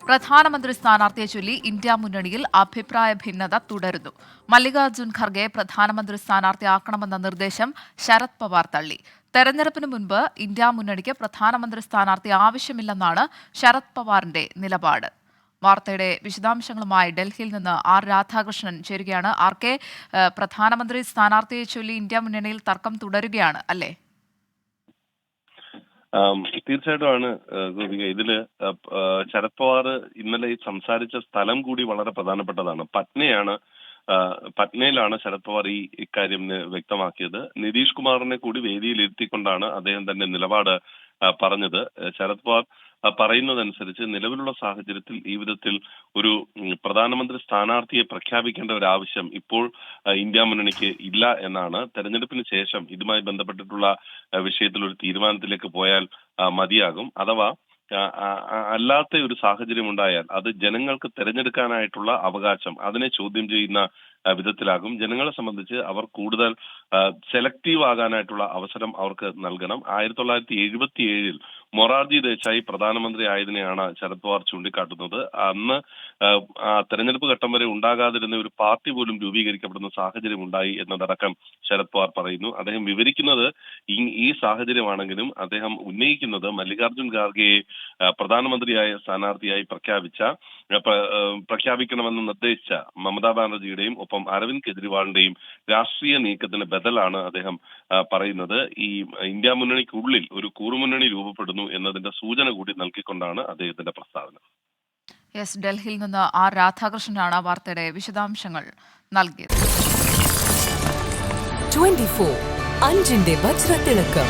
പ്രധാനമന്ത്രി സ്ഥാനാർത്ഥിയെ ചൊല്ലി ഇന്ത്യ മുന്നണിയിൽ അഭിപ്രായ ഭിന്നത തുടരുന്നു. മല്ലികാർജ്ജുൻ ഖർഗെ പ്രധാനമന്ത്രി സ്ഥാനാർത്ഥിയാക്കണമെന്ന നിർദ്ദേശം ശരത് പവാർ തള്ളി. തെരഞ്ഞെടുപ്പിന് മുൻപ് ഇന്ത്യ മുന്നണിക്ക് പ്രധാനമന്ത്രി സ്ഥാനാർത്ഥി ആവശ്യമില്ലെന്നാണ് ശരത് പവാറിന്റെ നിലപാട്. വാർത്തയുടെ വിശദാംശങ്ങളുമായി ഡൽഹിയിൽ നിന്ന് ആർ രാധാകൃഷ്ണൻ ചേരുകയാണ്. ആർ കെ, പ്രധാനമന്ത്രി സ്ഥാനാർത്ഥിയെ ചൊല്ലി ഇന്ത്യ മുന്നണിയിൽ തർക്കം തുടരുകയാണ് അല്ലേ? തീർച്ചയായിട്ടും ഗോപിക. ഇതില് ശരത് പവാർ ഇന്നലെ സംസാരിച്ച സ്ഥലം കൂടി വളരെ പ്രധാനപ്പെട്ടതാണ്. പട്നയിലാണ് ശരത് പവാർ ഇക്കാര്യം വ്യക്തമാക്കിയത്. നിതീഷ് കുമാറിനെ കൂടി വേദിയിൽ ഇരുത്തിക്കൊണ്ടാണ് അദ്ദേഹം തന്റെ നിലപാട് പറഞ്ഞത്. ശരത് പവാർ പറയുന്നതനുസരിച്ച് നിലവിലുള്ള സാഹചര്യത്തിൽ ഈ വിധത്തിൽ ഒരു പ്രധാനമന്ത്രി സ്ഥാനാർത്ഥിയെ പ്രഖ്യാപിക്കേണ്ട ഒരു ആവശ്യം ഇപ്പോൾ ഇന്ത്യ മുന്നണിക്ക് ഇല്ല എന്നാണ്. തെരഞ്ഞെടുപ്പിന് ശേഷം ഇതുമായി ബന്ധപ്പെട്ടിട്ടുള്ള വിഷയത്തിൽ ഒരു തീരുമാനത്തിലേക്ക് പോയാൽ മതിയാകും. അഥവാ അല്ലാത്ത ഒരു സാഹചര്യം ഉണ്ടായാൽ അത് ജനങ്ങൾക്ക് തെരഞ്ഞെടുക്കാനായിട്ടുള്ള അവകാശം അതിനെ ചോദ്യം ചെയ്യുന്ന വിധത്തിലാകും. ജനങ്ങളെ സംബന്ധിച്ച് അവർ കൂടുതൽ സെലക്റ്റീവ് ആകാനായിട്ടുള്ള അവസരം അവർക്ക് നൽകണം. 1977 മൊറാർജി ദേശായി പ്രധാനമന്ത്രി ആയതിനെയാണ് ശരത് പവാർ ചൂണ്ടിക്കാട്ടുന്നത്. അന്ന് തെരഞ്ഞെടുപ്പ് ഘട്ടം വരെ ഉണ്ടാകാതിരുന്ന ഒരു പാർട്ടി പോലും രൂപീകരിക്കപ്പെടുന്ന സാഹചര്യം ഉണ്ടായി എന്നതടക്കം ശരത് പവാർ പറയുന്നു. അദ്ദേഹം വിവരിക്കുന്നത് ഈ സാഹചര്യമാണെങ്കിലും അദ്ദേഹം ഉന്നയിക്കുന്നത് മല്ലികാർജ്ജുൻ ഖാർഗെയെ പ്രധാനമന്ത്രിയായ സ്ഥാനാർത്ഥിയായി പ്രഖ്യാപിക്കണമെന്ന് നിർദ്ദേശിച്ച മമതാ ബാനർജിയുടെയും ഒപ്പം അരവിന്ദ് കെജ്രിവാളിന്റെയും രാഷ്ട്രീയ നീക്കത്തിന് ബദലാണ് അദ്ദേഹം പറയുന്നത്. ഈ ഇന്ത്യ മുന്നണിക്കുള്ളിൽ ഒരു കൂറുമുന്നണി രൂപപ്പെടുന്നു എന്നതിന്റെ സൂചന കൂടി നൽകിക്കൊണ്ടാണ് അദ്ദേഹത്തിന്റെ പ്രസ്താവന. ഡൽഹിയിൽ നിന്ന് ആർ രാധാകൃഷ്ണനാണ് വാർത്തയുടെ വിശദാംശങ്ങൾ നൽകിയത്. 24 അഞ്ചിന്റെ വജ്രത്തിളക്കം.